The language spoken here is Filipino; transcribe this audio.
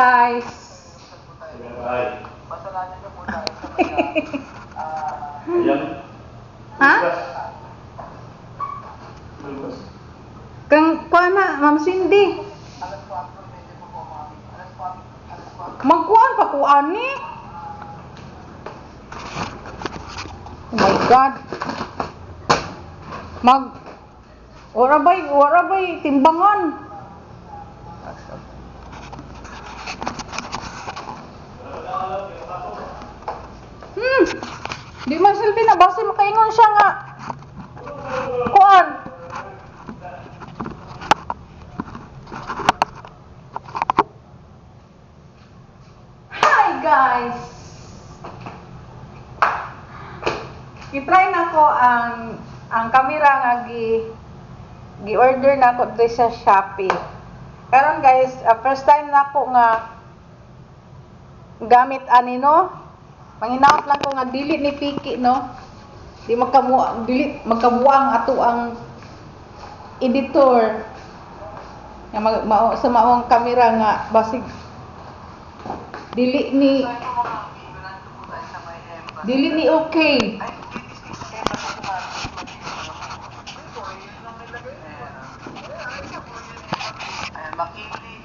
guys. Pasalanan niyo po tayo sa kanya. Ayan. Ha? Kang kuana, Ma'am Cindy. Alas 4, medyo po po mami. Alas 4. Magkuan pa ko ani. Oh my God. Wara bay timbangan. Di man silbi na base makaingon siya nga. Kuan. Hi guys. I-try na ko ang camera nga gi-order na ko dito sa Shopee. Karon guys, first time na ko nga gamit ani no. Manghinaot lang ko nga dili ni piki no. Dili magkabuang ato ang editor. Nga sa maong camera nga basig dili ni okay. McKinley